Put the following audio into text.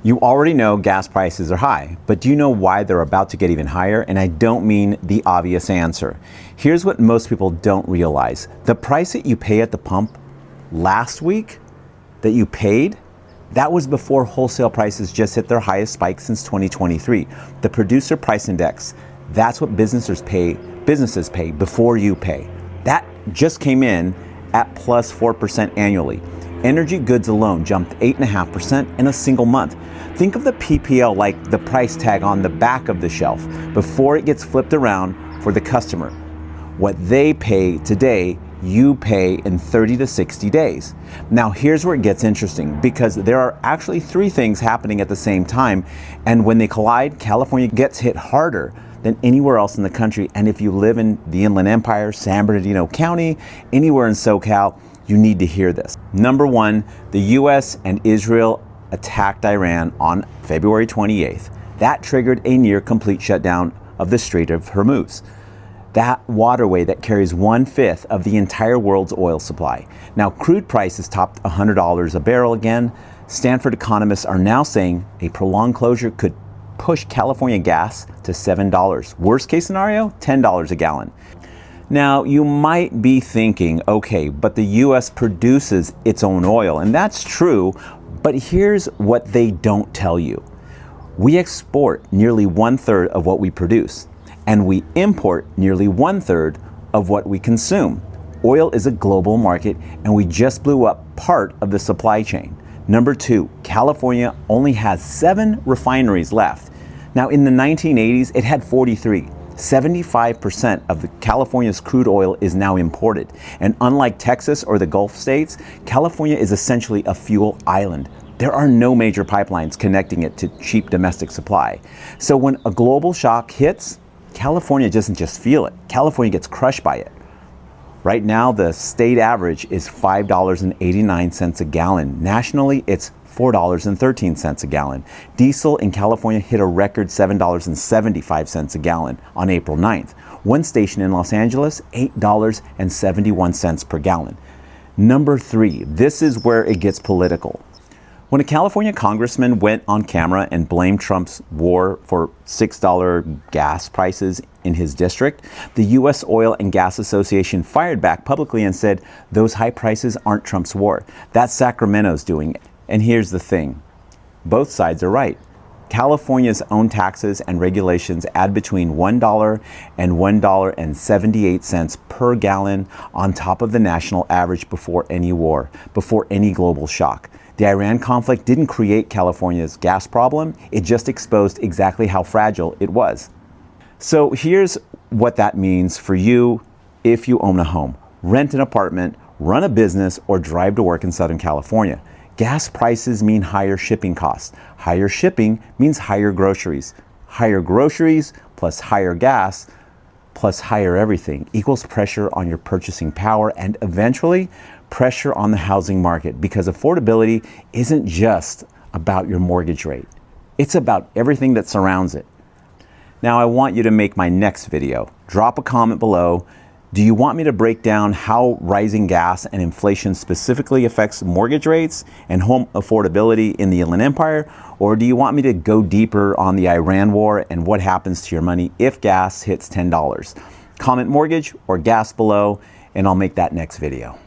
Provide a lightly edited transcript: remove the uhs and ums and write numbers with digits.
You already know gas prices are high, but do you know why they're about to get even higher? And I don't mean the obvious answer. Here's what most people don't realize. The price that you pay at the pump last week that you paid, that was before wholesale prices just hit their highest spike since 2023. The producer price index, that's what businesses pay before you pay. That just came in at plus 4% annually. Energy goods alone jumped 8.5% in a single month. Think of the PPL like the price tag on the back of the shelf before it gets flipped around for the customer. What they pay today, you pay in 30 to 60 days. Now here's where it gets interesting, because there are actually three things happening at the same time, and when they collide, California gets hit harder than anywhere else in the country. And if you live in the Inland Empire, San Bernardino County, anywhere in SoCal, you need to hear this. Number one, the US and Israel attacked Iran on February 28th. That triggered a near complete shutdown of the Strait of Hormuz, that waterway that carries 1/5 of the entire world's oil supply. Now, crude prices topped $100 a barrel again. Stanford economists are now saying a prolonged closure could push California gas to $7. Worst case scenario, $10 a gallon. Now, you might be thinking, okay, but the US produces its own oil, and that's true, but here's what they don't tell you. We export nearly 1/3 of what we produce, and we import nearly 1/3 of what we consume. Oil is a global market, and we just blew up part of the supply chain. Number two, California only has 7 refineries left. Now, in the 1980s, it had 43. 75% of California's crude oil is now imported. And unlike Texas or the Gulf states, California is essentially a fuel island. There are no major pipelines connecting it to cheap domestic supply. So when a global shock hits, California doesn't just feel it. California gets crushed by it. Right now, the state average is $5.89 a gallon. Nationally, it's $4.13 a gallon. Diesel in California hit a record $7.75 a gallon on April 9th. One station in Los Angeles, $8.71 per gallon. Number three, this is where it gets political. When a California congressman went on camera and blamed Trump's war for $6 gas prices in his district, the U.S. Oil and Gas Association fired back publicly and said, those high prices aren't Trump's war. That's Sacramento's doing it. And here's the thing. Both sides are right. California's own taxes and regulations add between $1 and $1.78 per gallon on top of the national average before any war, before any global shock. The Iran conflict didn't create California's gas problem, it just exposed exactly how fragile it was. So here's what that means for you if you own a home, rent an apartment, run a business, or drive to work in Southern California. Gas prices mean higher shipping costs. Higher shipping means higher groceries. Higher groceries plus higher gas plus higher everything equals pressure on your purchasing power and eventually pressure on the housing market, because affordability isn't just about your mortgage rate. It's about everything that surrounds it. Now, I want you to make my next video. Drop a comment below. Do you want me to break down how rising gas and inflation specifically affects mortgage rates and home affordability in the Inland Empire? Or do you want me to go deeper on the Iran war and what happens to your money if gas hits $10? Comment mortgage or gas below, and I'll make that next video.